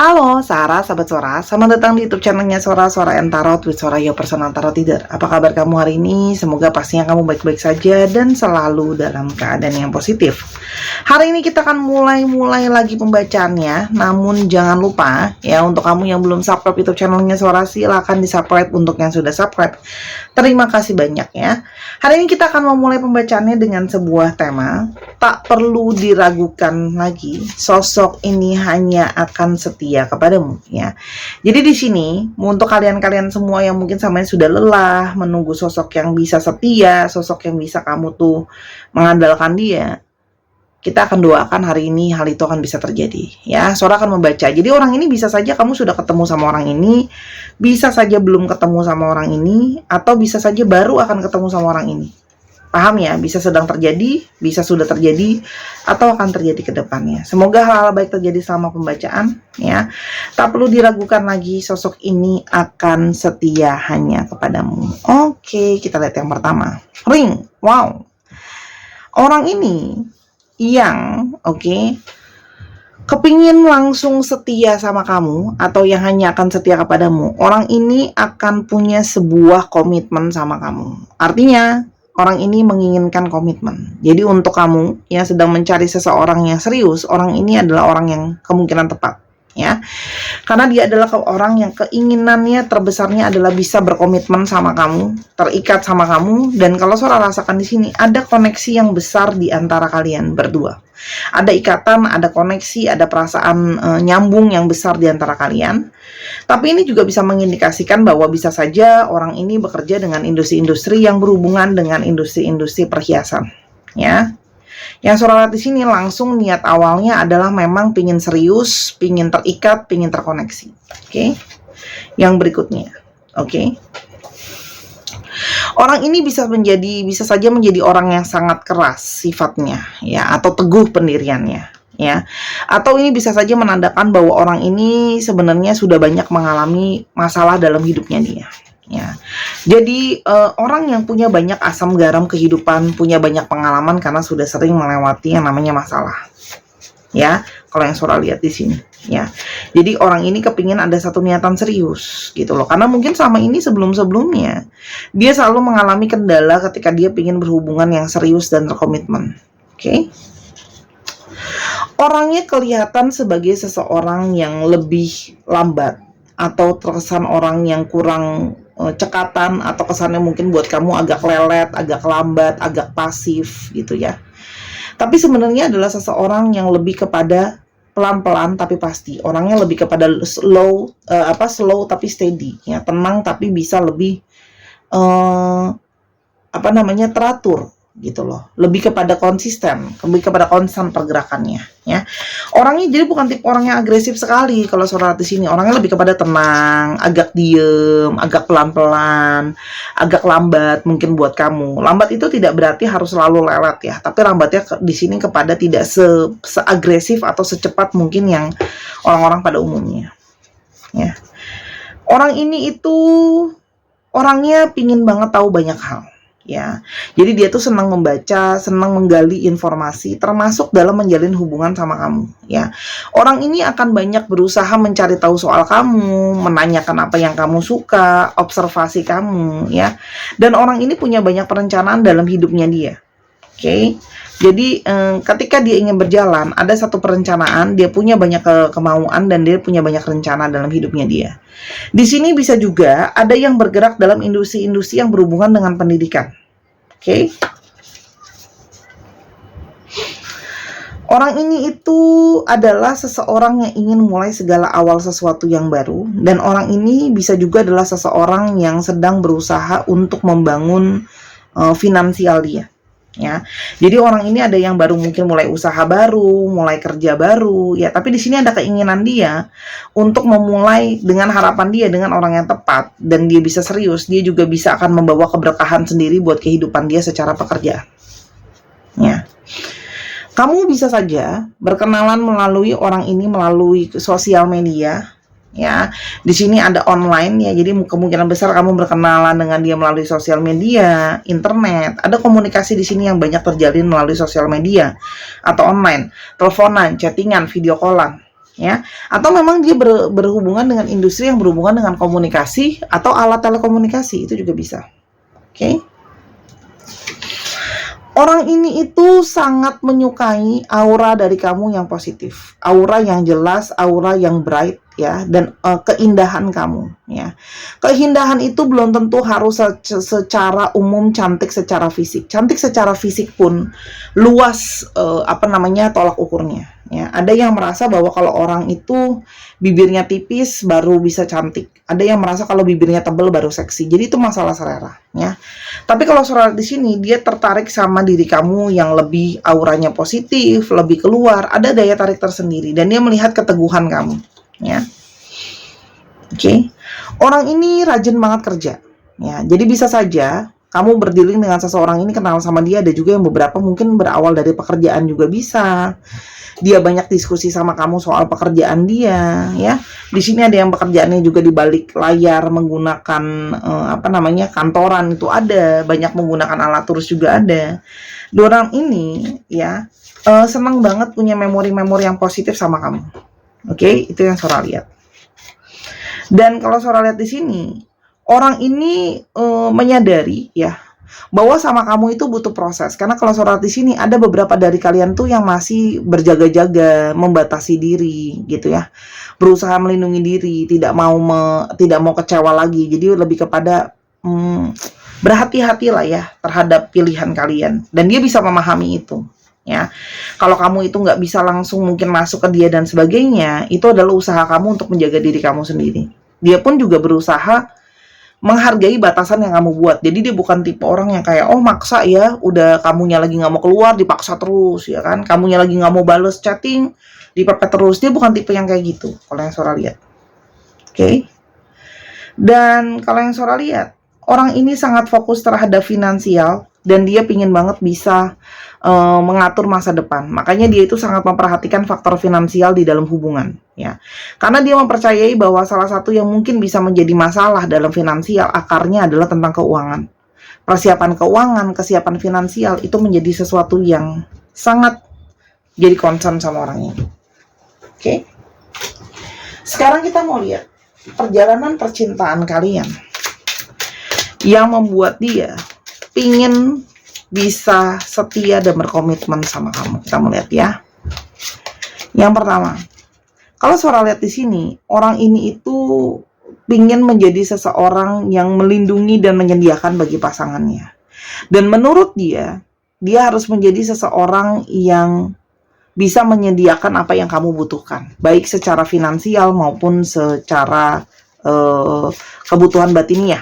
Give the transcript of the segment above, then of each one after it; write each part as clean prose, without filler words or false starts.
Halo Sarah, sahabat Sora. Selamat datang di YouTube channelnya Sora and Tarot with Sora, your personal tarot reader. Apa kabar kamu hari ini? Semoga pastinya kamu baik-baik saja dan selalu dalam keadaan yang positif. Hari ini kita akan mulai lagi pembacaannya. Namun jangan lupa ya, untuk kamu yang belum subscribe YouTube channelnya Sora, silahkan di-subscribe. Untuk yang sudah subscribe, terima kasih banyak ya. Hari ini kita akan memulai pembacaannya dengan sebuah tema. Tak perlu diragukan lagi, sosok ini hanya akan setia kepadamu ya. Jadi di sini untuk kalian-kalian semua yang mungkin samanya sudah lelah menunggu sosok yang bisa setia, sosok yang bisa kamu tuh mengandalkan dia, kita akan doakan hari ini hal itu akan bisa terjadi ya. Sora akan membaca. Jadi orang ini bisa saja kamu sudah ketemu sama orang ini, bisa saja belum ketemu sama orang ini, atau bisa saja baru akan ketemu sama orang ini. Paham ya? Bisa sedang terjadi, bisa sudah terjadi, atau akan terjadi ke depannya. Semoga hal-hal baik terjadi selama pembacaan ya. Tak perlu diragukan lagi, sosok ini akan setia hanya kepadamu. Oke, kita lihat yang pertama. Ring. Wow. Orang ini yang kepingin langsung setia sama kamu, atau yang hanya akan setia kepadamu, orang ini akan punya sebuah komitmen sama kamu. Artinya orang ini menginginkan komitmen. Jadi untuk kamu yang sedang mencari seseorang yang serius, orang ini adalah orang yang kemungkinan tepat ya. Karena dia adalah orang yang keinginannya terbesarnya adalah bisa berkomitmen sama kamu, terikat sama kamu. Dan kalau Sora rasakan di sini ada koneksi yang besar di antara kalian berdua. Ada ikatan, ada koneksi, ada perasaan nyambung yang besar di antara kalian. Tapi ini juga bisa mengindikasikan bahwa bisa saja orang ini bekerja dengan industri-industri yang berhubungan dengan industri-industri perhiasan ya. Yang Sora lihat di sini langsung niat awalnya adalah memang pingin serius, pingin terikat, pingin terkoneksi. Oke. Yang berikutnya. Oke. Orang ini bisa saja menjadi orang yang sangat keras sifatnya ya, atau teguh pendiriannya ya. Atau ini bisa saja menandakan bahwa orang ini sebenarnya sudah banyak mengalami masalah dalam hidupnya dia ya. Jadi orang yang punya banyak asam garam kehidupan, punya banyak pengalaman karena sudah sering melewati yang namanya masalah ya. Kalau yang Sora lihat di sini ya. Jadi orang ini kepingin ada satu niatan serius gitu loh. Karena mungkin sama ini sebelumnya dia selalu mengalami kendala ketika dia ingin berhubungan yang serius dan terkomitmen. Oke. Orangnya kelihatan sebagai seseorang yang lebih lambat, atau terkesan orang yang kurang cekatan, atau kesannya mungkin buat kamu agak lelet, agak lambat, agak pasif gitu ya. Tapi sebenarnya adalah seseorang yang lebih kepada pelan-pelan tapi pasti. Orangnya lebih kepada slow tapi steady ya, tenang tapi bisa lebih teratur gitu loh. Lebih kepada konsisten, lebih kepada konstan pergerakannya ya. Orangnya jadi bukan tipe orang yang agresif sekali kalau Sora di sini. Orangnya lebih kepada tenang, agak diem, agak pelan-pelan, agak lambat mungkin buat kamu. Lambat itu tidak berarti harus selalu lelet ya, tapi lambatnya di sini kepada tidak seagresif atau secepat mungkin yang orang-orang pada umumnya ya. Orang ini itu orangnya pingin banget tahu banyak hal ya. Jadi dia tuh senang membaca, senang menggali informasi, termasuk dalam menjalin hubungan sama kamu ya. Orang ini akan banyak berusaha mencari tahu soal kamu, menanyakan apa yang kamu suka, observasi kamu ya. Dan orang ini punya banyak perencanaan dalam hidupnya dia. Oke. Jadi ketika dia ingin berjalan, ada satu perencanaan, dia punya banyak kemauan dan dia punya banyak rencana dalam hidupnya dia. Di sini bisa juga ada yang bergerak dalam industri-industri yang berhubungan dengan pendidikan. Oke. Orang ini itu adalah seseorang yang ingin mulai segala awal sesuatu yang baru, dan orang ini bisa juga adalah seseorang yang sedang berusaha untuk membangun finansial dia. Ya, jadi orang ini ada yang baru mungkin mulai usaha baru, mulai kerja baru, ya. Tapi di sini ada keinginan dia untuk memulai dengan harapan dia dengan orang yang tepat, dan dia bisa serius. Dia juga bisa akan membawa keberkahan sendiri buat kehidupan dia secara pekerjaan. Ya, kamu bisa saja berkenalan melalui orang ini melalui sosial media. Ya, di sini ada online ya, jadi kemungkinan besar kamu berkenalan dengan dia melalui sosial media, internet. Ada komunikasi di sini yang banyak terjalin melalui sosial media atau online, teleponan, chattingan, video callan. ya. Atau memang dia berhubungan dengan industri yang berhubungan dengan komunikasi atau alat telekomunikasi, itu juga bisa. Oke. Orang ini itu sangat menyukai aura dari kamu yang positif, aura yang jelas, aura yang bright ya, dan keindahan kamu ya. Keindahan itu belum tentu harus secara umum cantik secara fisik. Cantik secara fisik pun luas tolak ukurnya ya. Ada yang merasa bahwa kalau orang itu bibirnya tipis baru bisa cantik. Ada yang merasa kalau bibirnya tebal baru seksi. Jadi itu masalah selera ya. Tapi kalau soal di sini dia tertarik sama diri kamu yang lebih auranya positif, lebih keluar, ada daya tarik tersendiri dan dia melihat keteguhan kamu, ya. Oke. Orang ini rajin banget kerja, ya. Jadi bisa saja kamu berdealing dengan seseorang ini, kenal sama dia, ada juga yang beberapa mungkin berawal dari pekerjaan juga bisa. Dia banyak diskusi sama kamu soal pekerjaan dia, ya. Di sini ada yang pekerjaannya juga di balik layar menggunakan kantoran, itu ada, banyak menggunakan alat tulis juga ada. Dua orang ini ya senang banget punya memori-memori yang positif sama kamu. Oke, itu yang Sora lihat. Dan kalau Sora lihat di sini, orang ini menyadari ya bahwa sama kamu itu butuh proses. Karena kalau Sora di sini ada beberapa dari kalian tuh yang masih berjaga-jaga, membatasi diri gitu ya. Berusaha melindungi diri, tidak mau kecewa lagi. Jadi lebih kepada berhati-hatilah ya terhadap pilihan kalian. Dan dia bisa memahami itu ya. Kalau kamu itu nggak bisa langsung mungkin masuk ke dia dan sebagainya, itu adalah usaha kamu untuk menjaga diri kamu sendiri. Dia pun juga berusaha menghargai batasan yang kamu buat. Jadi dia bukan tipe orang yang kayak, oh maksa ya, udah kamunya lagi nggak mau keluar, dipaksa terus ya kan, kamunya lagi nggak mau bales chatting, dipepet terus. Dia bukan tipe yang kayak gitu, kalau yang Sora lihat. Oke. Dan kalau yang Sora lihat, orang ini sangat fokus terhadap finansial, dan dia pingin banget bisa mengatur masa depan. Makanya dia itu sangat memperhatikan faktor finansial di dalam hubungan ya. Karena dia mempercayai bahwa salah satu yang mungkin bisa menjadi masalah dalam finansial akarnya adalah tentang keuangan. Persiapan keuangan, kesiapan finansial itu menjadi sesuatu yang sangat jadi concern sama orang ini. Oke. Sekarang kita mau lihat perjalanan percintaan kalian yang membuat dia pingin bisa setia dan berkomitmen sama kamu. Kita melihat ya. Yang pertama, kalau Sora lihat di sini, orang ini itu pingin menjadi seseorang yang melindungi dan menyediakan bagi pasangannya. Dan menurut dia harus menjadi seseorang yang bisa menyediakan apa yang kamu butuhkan, baik secara finansial maupun secara kebutuhan batiniah.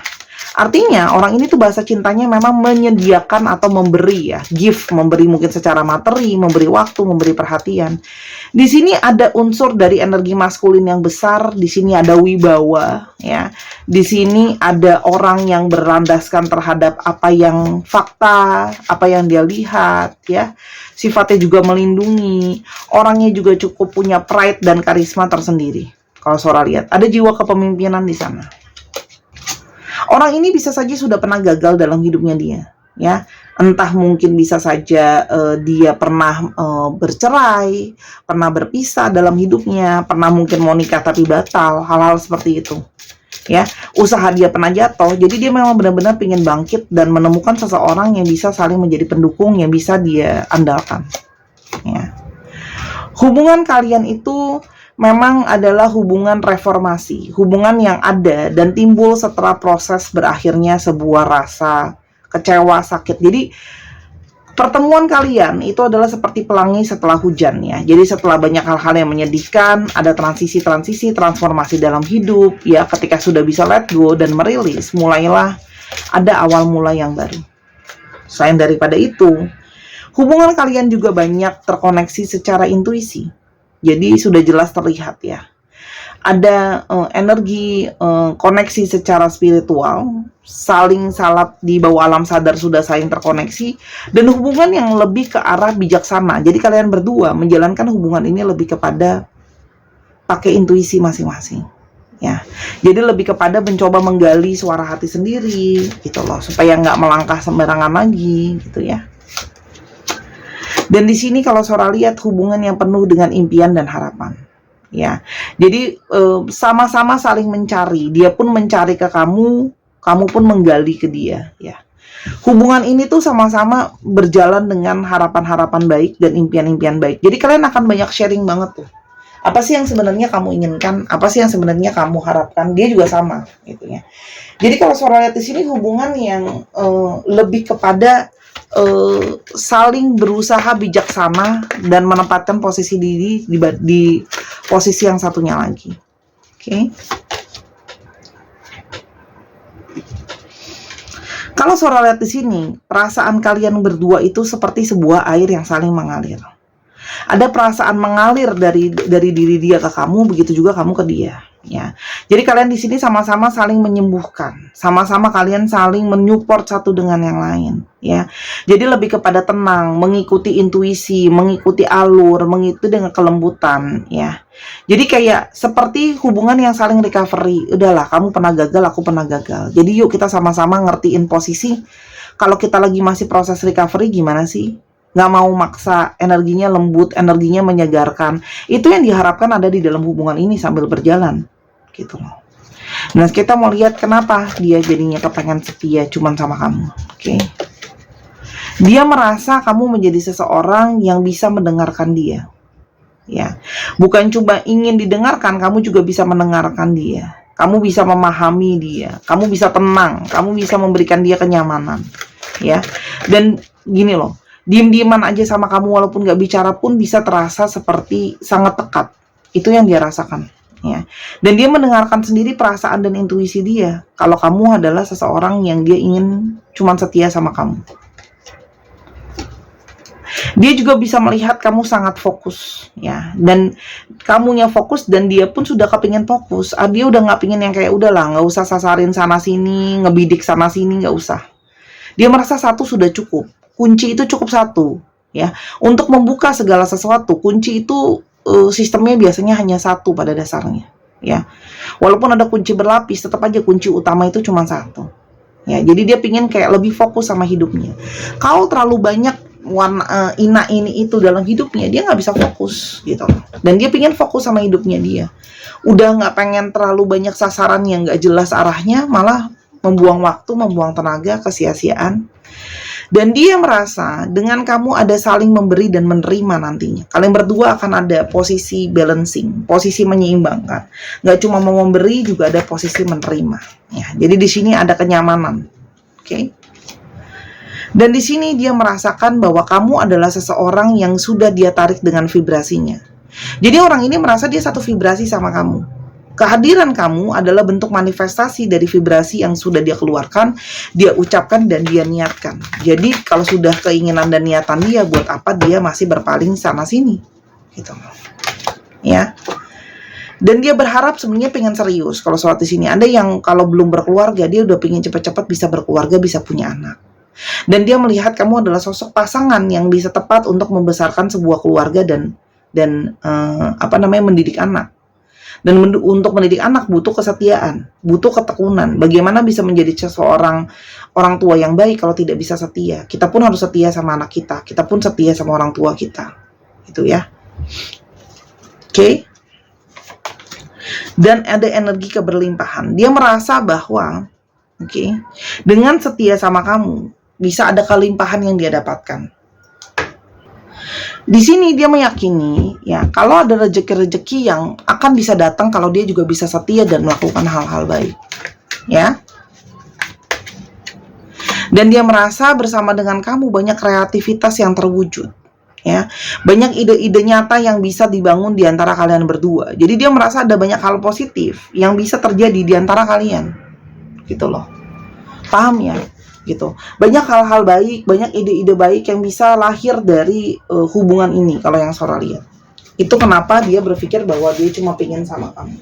Artinya orang ini tuh bahasa cintanya memang menyediakan atau memberi ya, give, memberi mungkin secara materi, memberi waktu, memberi perhatian. Di sini ada unsur dari energi maskulin yang besar, di sini ada wibawa ya. Di sini ada orang yang berlandaskan terhadap apa yang fakta, apa yang dia lihat ya. Sifatnya juga melindungi, orangnya juga cukup punya pride dan karisma tersendiri. Kalau Sora lihat, ada jiwa kepemimpinan di sana. Orang ini bisa saja sudah pernah gagal dalam hidupnya dia, ya. Entah mungkin bisa saja dia pernah bercerai, pernah berpisah dalam hidupnya, pernah mungkin mau nikah tapi batal, hal-hal seperti itu. Ya, usaha dia pernah jatuh, jadi dia memang benar-benar ingin bangkit dan menemukan seseorang yang bisa saling menjadi pendukung, yang bisa dia andalkan. Ya. Hubungan kalian itu memang adalah hubungan reformasi, hubungan yang ada dan timbul setelah proses berakhirnya sebuah rasa kecewa, sakit. Jadi pertemuan kalian itu adalah seperti pelangi setelah hujan ya. Jadi setelah banyak hal-hal yang menyedihkan, ada transisi, transformasi dalam hidup ya. Ketika sudah bisa let go dan merilis, mulailah ada awal mula yang baru. Selain daripada itu, hubungan kalian juga banyak terkoneksi secara intuisi. Jadi sudah jelas terlihat ya. Ada energi koneksi secara spiritual, saling salap di bawah alam sadar sudah saling terkoneksi, dan hubungan yang lebih ke arah bijaksana. Jadi kalian berdua menjalankan hubungan ini lebih kepada pakai intuisi masing-masing. Ya, jadi lebih kepada mencoba menggali suara hati sendiri, gitu loh, supaya nggak melangkah sembarangan lagi, gitu ya. Dan di sini kalau Sora lihat hubungan yang penuh dengan impian dan harapan. ya. Jadi sama-sama saling mencari. Dia pun mencari ke kamu, kamu pun menggali ke dia, ya. Hubungan ini tuh sama-sama berjalan dengan harapan-harapan baik dan impian-impian baik. Jadi kalian akan banyak sharing banget tuh. Apa sih yang sebenarnya kamu inginkan? Apa sih yang sebenarnya kamu harapkan? Dia juga sama, gitu ya. Jadi kalau Sora lihat di sini hubungan yang lebih kepada saling berusaha bijaksana dan menempatkan posisi diri di posisi yang satunya lagi. Oke. Kalau Sora lihat di sini, perasaan kalian berdua itu seperti sebuah air yang saling mengalir. Ada perasaan mengalir dari diri dia ke kamu, begitu juga kamu ke dia, ya. Jadi kalian di sini sama-sama saling menyembuhkan, sama-sama kalian saling menyupport satu dengan yang lain, ya. Jadi lebih kepada tenang, mengikuti intuisi, mengikuti alur, mengikuti dengan kelembutan, ya. Jadi kayak seperti hubungan yang saling recovery. Udahlah, kamu pernah gagal, aku pernah gagal. Jadi yuk kita sama-sama ngertiin posisi. Kalau kita lagi masih proses recovery, gimana sih? Nggak mau maksa, energinya lembut, energinya menyegarkan. Itu yang diharapkan ada di dalam hubungan ini sambil berjalan, gitu loh. Nah, kita mau lihat kenapa dia jadinya kepengen setia cuman sama kamu, oke? Dia merasa kamu menjadi seseorang yang bisa mendengarkan dia, ya. Bukan cuma ingin didengarkan, kamu juga bisa mendengarkan dia. Kamu bisa memahami dia, kamu bisa tenang, kamu bisa memberikan dia kenyamanan, ya. Dan gini loh, diem-dieman aja sama kamu walaupun gak bicara pun bisa terasa seperti sangat dekat. Itu yang dia rasakan, ya. Dan dia mendengarkan sendiri perasaan dan intuisi dia kalau kamu adalah seseorang yang dia ingin cuman setia sama kamu. Dia juga bisa melihat kamu sangat fokus, ya. Dan kamunya fokus dan dia pun sudah kepingin fokus. Dia udah gak pingin yang kayak udahlah gak usah sasarin sana sini, ngebidik sana sini, gak usah. Dia merasa satu sudah cukup. Kunci itu cukup satu, ya. Untuk membuka segala sesuatu, kunci itu sistemnya biasanya hanya satu pada dasarnya, ya. Walaupun ada kunci berlapis, tetap aja kunci utama itu cuma satu, ya. Jadi dia pingin kayak lebih fokus sama hidupnya. Kalau terlalu banyak warna ini itu dalam hidupnya, dia nggak bisa fokus, gitu. Dan dia pingin fokus sama hidupnya dia. Udah nggak pengen terlalu banyak sasaran yang nggak jelas arahnya, malah membuang waktu, membuang tenaga, kesia-siaan. Dan dia merasa dengan kamu ada saling memberi dan menerima nantinya. Kalian berdua akan ada posisi balancing, posisi menyeimbangkan. Nggak cuma mau memberi, juga ada posisi menerima. Ya, jadi di sini ada kenyamanan, oke? Dan di sini dia merasakan bahwa kamu adalah seseorang yang sudah dia tarik dengan vibrasinya. Jadi orang ini merasa dia satu vibrasi sama kamu. Kehadiran kamu adalah bentuk manifestasi dari vibrasi yang sudah dia keluarkan, dia ucapkan, dan dia niatkan. Jadi kalau sudah keinginan dan niatan dia, buat apa dia masih berpaling sana-sini? Gitu. Ya. Dan dia berharap sebenarnya pengen serius. Kalau soal di sini, ada yang kalau belum berkeluarga, dia udah pengen cepat-cepat bisa berkeluarga, bisa punya anak. Dan dia melihat kamu adalah sosok pasangan yang bisa tepat untuk membesarkan sebuah keluarga dan mendidik anak. Dan untuk mendidik anak butuh kesetiaan, butuh ketekunan. Bagaimana bisa menjadi seseorang orang tua yang baik kalau tidak bisa setia? Kita pun harus setia sama anak kita. Kita pun setia sama orang tua kita. Itu ya. Oke. Dan ada energi keberlimpahan. Dia merasa bahwa dengan setia sama kamu bisa ada kelimpahan yang dia dapatkan. Di sini dia meyakini, ya, kalau ada rezeki-rezeki yang akan bisa datang kalau dia juga bisa setia dan melakukan hal-hal baik, ya. Dan dia merasa bersama dengan kamu banyak kreativitas yang terwujud, ya. Banyak ide-ide nyata yang bisa dibangun di antara kalian berdua. Jadi dia merasa ada banyak hal positif yang bisa terjadi di antara kalian, gitu loh. Paham ya? Gitu. Banyak hal-hal baik, banyak ide-ide baik yang bisa lahir dari hubungan ini kalau yang Sora lihat. Itu kenapa dia berpikir bahwa dia cuma pingin sama kamu.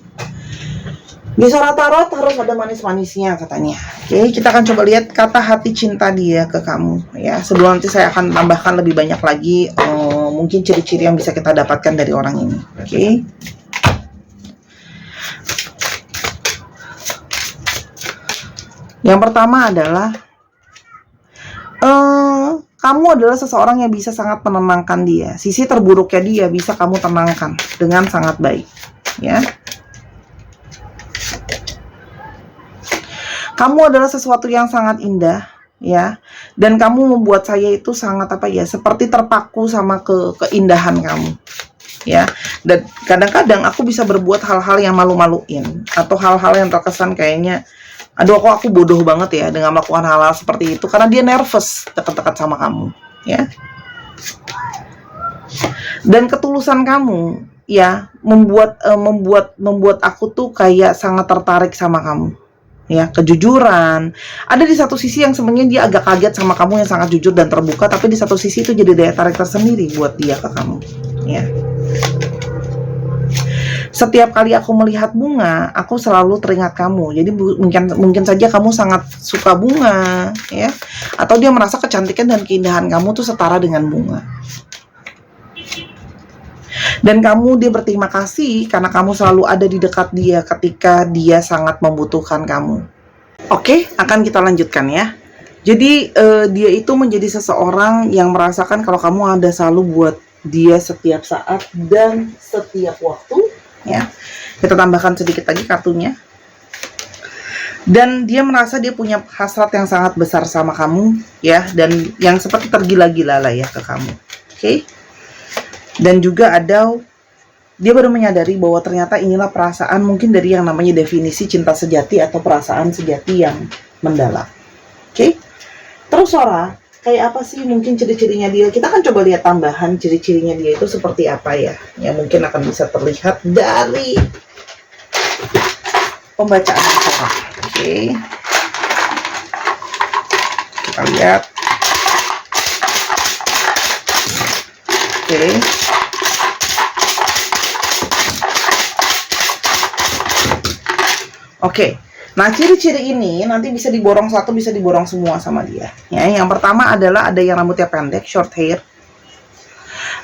Di Sora Tarot harus ada manis-manisnya katanya. Oke, kita akan coba lihat kata hati cinta dia ke kamu, ya. Sebelum nanti saya akan tambahkan lebih banyak lagi mungkin ciri-ciri yang bisa kita dapatkan dari orang ini. Oke. Yang pertama adalah kamu adalah seseorang yang bisa sangat menenangkan dia. Sisi terburuknya dia bisa kamu tenangkan dengan sangat baik. ya. Kamu adalah sesuatu yang sangat indah, ya. Dan kamu membuat saya itu sangat seperti terpaku sama keindahan kamu, ya. Dan kadang-kadang aku bisa berbuat hal-hal yang malu-maluin atau hal-hal yang terkesan kayaknya aduh kok aku bodoh banget ya dengan melakukan hal-hal seperti itu karena dia nervous dekat-dekat sama kamu, ya. Dan ketulusan kamu, ya, membuat aku tuh kayak sangat tertarik sama kamu, ya. Kejujuran ada di satu sisi yang sebenarnya dia agak kaget sama kamu yang sangat jujur dan terbuka, tapi di satu sisi itu jadi daya tarik tersendiri buat dia ke kamu, ya. Setiap kali aku melihat bunga, aku selalu teringat kamu. Jadi mungkin saja kamu sangat suka bunga, ya, atau dia merasa kecantikan dan keindahan kamu tuh setara dengan bunga. Dan dia berterima kasih karena kamu selalu ada di dekat dia ketika dia sangat membutuhkan kamu. Oke, akan kita lanjutkan ya. Jadi dia itu menjadi seseorang yang merasakan kalau kamu ada selalu buat dia setiap saat dan setiap waktu, ya. Kita tambahkan sedikit lagi kartunya. Dan dia merasa dia punya hasrat yang sangat besar sama kamu, ya, dan yang seperti tergila-gila lah ya ke kamu. Oke. Dan juga dia baru menyadari bahwa ternyata inilah perasaan mungkin dari yang namanya definisi cinta sejati atau perasaan sejati yang mendalam. Oke. Terus Sora, kayak apa sih mungkin ciri-cirinya dia? Kita akan coba lihat tambahan ciri-cirinya dia itu seperti apa ya. Ya mungkin akan bisa terlihat dari pembacaan Sora. Oke. Kita lihat. Oke. Oke. Nah, ciri-ciri ini nanti bisa diborong satu, bisa diborong semua sama dia. Ya, yang pertama adalah ada yang rambutnya pendek, short hair.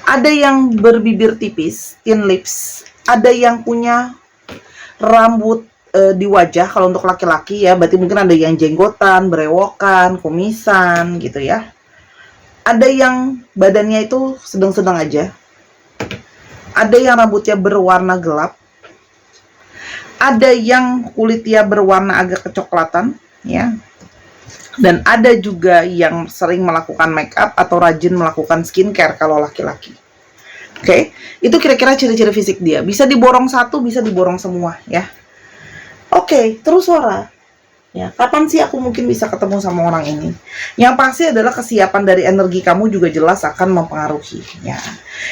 Ada yang berbibir tipis, thin lips. Ada yang punya rambut di wajah kalau untuk laki-laki ya, berarti mungkin ada yang jenggotan, berewokan, kumisan gitu ya. Ada yang badannya itu sedang-sedang aja. Ada yang rambutnya berwarna gelap. Ada yang kulitnya berwarna agak kecoklatan, ya. Dan ada juga yang sering melakukan make up atau rajin melakukan skincare kalau laki-laki. Oke, itu kira-kira ciri-ciri fisik dia. Bisa diborong satu, bisa diborong semua, ya. Oke, terus Sora. Ya, kapan sih aku mungkin bisa ketemu sama orang ini? Yang pasti adalah kesiapan dari energi kamu juga jelas akan mempengaruhi, ya.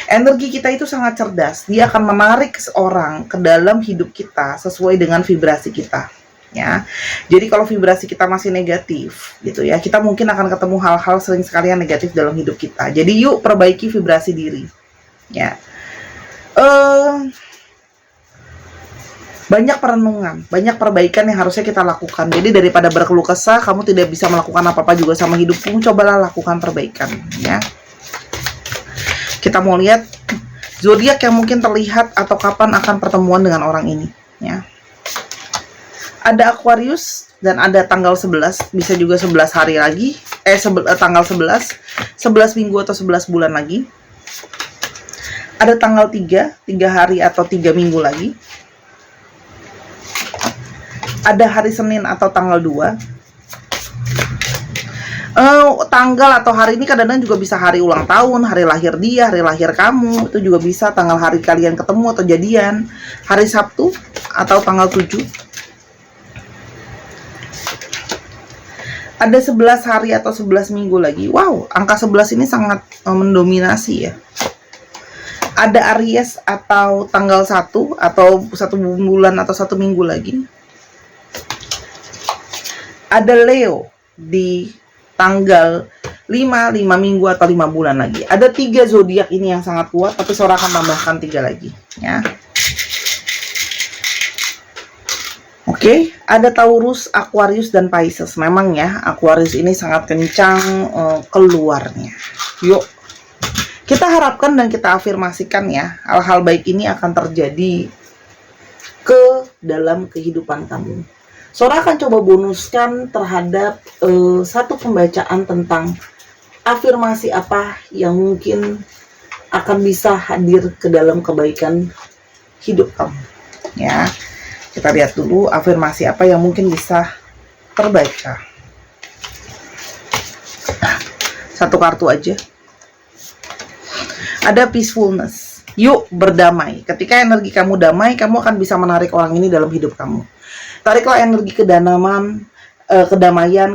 Energi kita itu sangat cerdas. Dia akan menarik seseorang ke dalam hidup kita sesuai dengan vibrasi kita, ya. Jadi kalau vibrasi kita masih negatif, gitu ya, kita mungkin akan ketemu hal-hal sering sekali yang negatif dalam hidup kita. Jadi yuk perbaiki vibrasi diri, ya. Banyak perenungan, banyak perbaikan yang harusnya kita lakukan. Jadi daripada berkeluh kesah, kamu tidak bisa melakukan apa-apa juga sama hidupmu, cobalah lakukan perbaikan, ya. Kita mau lihat zodiak yang mungkin terlihat atau kapan akan pertemuan dengan orang ini, ya. Ada Aquarius dan ada tanggal 11, bisa juga 11 hari lagi, tanggal 11 minggu atau 11 bulan lagi. Ada tanggal 3 hari atau 3 minggu lagi. Ada hari Senin atau tanggal 2. Tanggal atau hari ini kadang-kadang juga bisa hari ulang tahun, hari lahir dia, hari lahir kamu. Itu juga bisa tanggal hari kalian ketemu atau jadian. Hari Sabtu atau tanggal 7. Ada 11 hari atau 11 minggu lagi. Wow, angka 11 ini sangat mendominasi ya. Ada Aries atau tanggal 1 atau 1 bulan atau 1 minggu lagi. Ada Leo di tanggal 5 minggu atau 5 bulan lagi. Ada 3 zodiak ini yang sangat kuat, tapi Sora akan tambahkan 3 lagi, ya. Oke, ada Taurus, Aquarius, dan Pisces. Memang ya, Aquarius ini sangat kencang keluarnya. Yuk, kita harapkan dan kita afirmasikan ya, hal-hal baik ini akan terjadi ke dalam kehidupan kamu. Sora akan coba bonuskan terhadap satu pembacaan tentang afirmasi apa yang mungkin akan bisa hadir ke dalam kebaikan hidup kamu. Ya, kita lihat dulu afirmasi apa yang mungkin bisa terbaca. Satu kartu aja. Ada peacefulness. Yuk berdamai. Ketika energi kamu damai, kamu akan bisa menarik orang ini dalam hidup kamu. Tariklah energi kedamaian,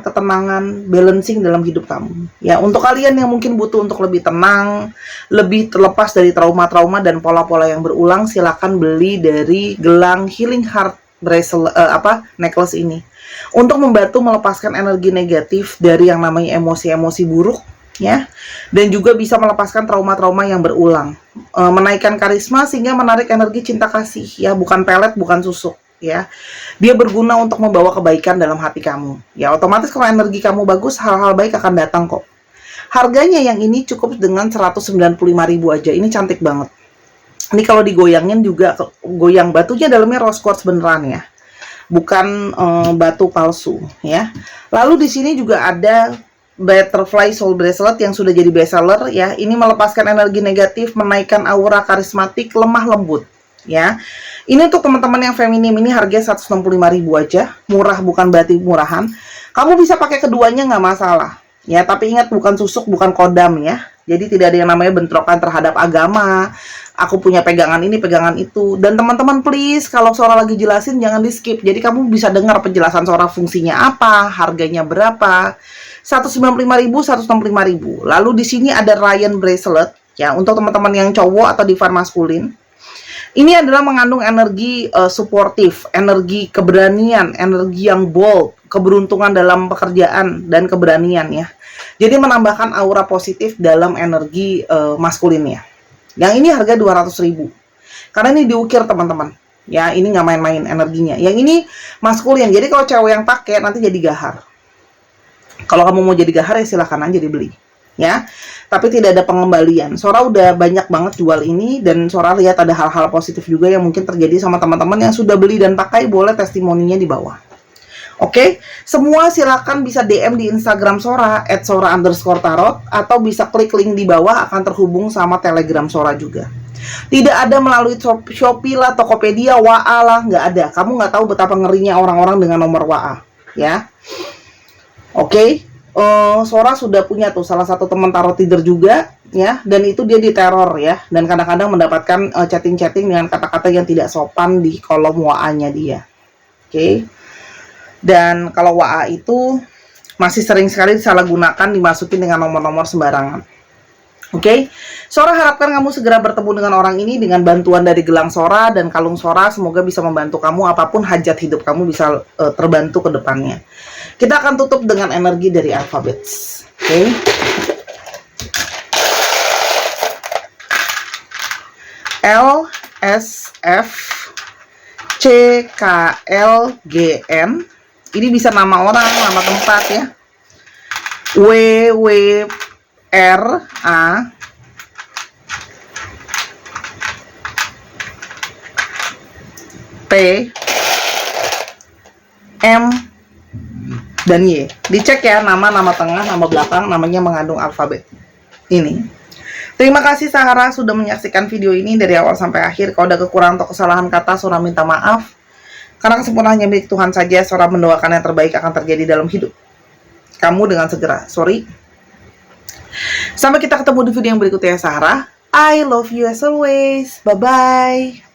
ketenangan, balancing dalam hidup kamu. Ya, untuk kalian yang mungkin butuh untuk lebih tenang, lebih terlepas dari trauma-trauma dan pola-pola yang berulang, silakan beli dari gelang Healing Heart bracelet necklace ini. Untuk membantu melepaskan energi negatif dari yang namanya emosi-emosi buruk, ya, dan juga bisa melepaskan trauma-trauma yang berulang, menaikkan karisma sehingga menarik energi cinta kasih, ya, bukan pelet, bukan susuk, ya. Dia berguna untuk membawa kebaikan dalam hati kamu, ya. Otomatis kalau energi kamu bagus, hal-hal baik akan datang kok. Harganya yang ini cukup dengan 195.000 aja. Ini cantik banget. Ini kalau digoyangin juga goyang, batunya dalamnya rose quartz beneran, ya, bukan batu palsu, ya. Lalu di sini juga ada Butterfly Soul Bracelet yang sudah jadi bestseller, ya. Ini melepaskan energi negatif, menaikkan aura karismatik, lemah lembut, ya. Ini untuk teman-teman yang feminim, ini harganya 165.000 aja, murah, bukan berarti murahan. Kamu bisa pakai keduanya nggak masalah, ya. Tapi ingat, bukan susuk, bukan kodam, ya. Jadi tidak ada yang namanya bentrokan terhadap agama. Aku punya pegangan ini, pegangan itu. Dan teman-teman please, kalau Sora lagi jelasin jangan di skip. Jadi kamu bisa dengar penjelasan Sora fungsinya apa, harganya berapa. 195.000, 165.000. Lalu di sini ada Ryan bracelet, ya, untuk teman-teman yang cowok atau diva maskulin. Ini adalah mengandung energi suportif, energi keberanian, energi yang bold, keberuntungan dalam pekerjaan dan keberanian, ya. Jadi menambahkan aura positif dalam energi maskulinnya. Yang ini harga 200.000. Karena ini diukir, teman-teman. Ya, ini nggak main-main energinya. Yang ini maskulin. Jadi kalau cewek yang pakai nanti jadi gahar. Kalau kamu mau jadi gahar ya silahkan aja dibeli, ya. Tapi tidak ada pengembalian. Sora udah banyak banget jual ini, dan Sora lihat ada hal-hal positif juga yang mungkin terjadi sama teman-teman yang sudah beli dan pakai. Boleh testimoninya di bawah. Oke, semua silakan bisa DM di Instagram Sora @sora_tarot, atau bisa klik link di bawah, akan terhubung sama Telegram Sora juga. Tidak ada melalui Shopee lah, Tokopedia, WA lah, nggak ada. Kamu nggak tahu betapa ngerinya orang-orang dengan nomor WA, ya. Oke, Sora sudah punya tuh salah satu teman tarot reader juga, ya, dan itu dia diteror, ya, dan kadang-kadang mendapatkan chatting-chatting dengan kata-kata yang tidak sopan di kolom WA-nya dia. Oke. Dan kalau WA itu masih sering sekali disalahgunakan, dimasukin dengan nomor-nomor sembarangan. Oke, Sora harapkan kamu segera bertemu dengan orang ini dengan bantuan dari gelang Sora dan kalung Sora. Semoga bisa membantu kamu, apapun hajat hidup kamu bisa terbantu ke depannya. Kita akan tutup dengan energi dari alfabets. Oke. L, S, F, C, K, L, G, N. Ini bisa nama orang, nama tempat, ya. W, R, A, P, M, dan Y. Dicek ya, nama tengah, nama belakang, namanya mengandung alfabet ini. Terima kasih Sahara sudah menyaksikan video ini dari awal sampai akhir. Kalau ada kekurangan atau kesalahan kata, Sora minta maaf. Karena kesempurnaan hanya milik Tuhan saja. Sora mendoakan yang terbaik akan terjadi dalam hidup kamu dengan segera. Sorry. Sampai kita ketemu di video yang berikutnya, Sahara. I love you as always. Bye-bye.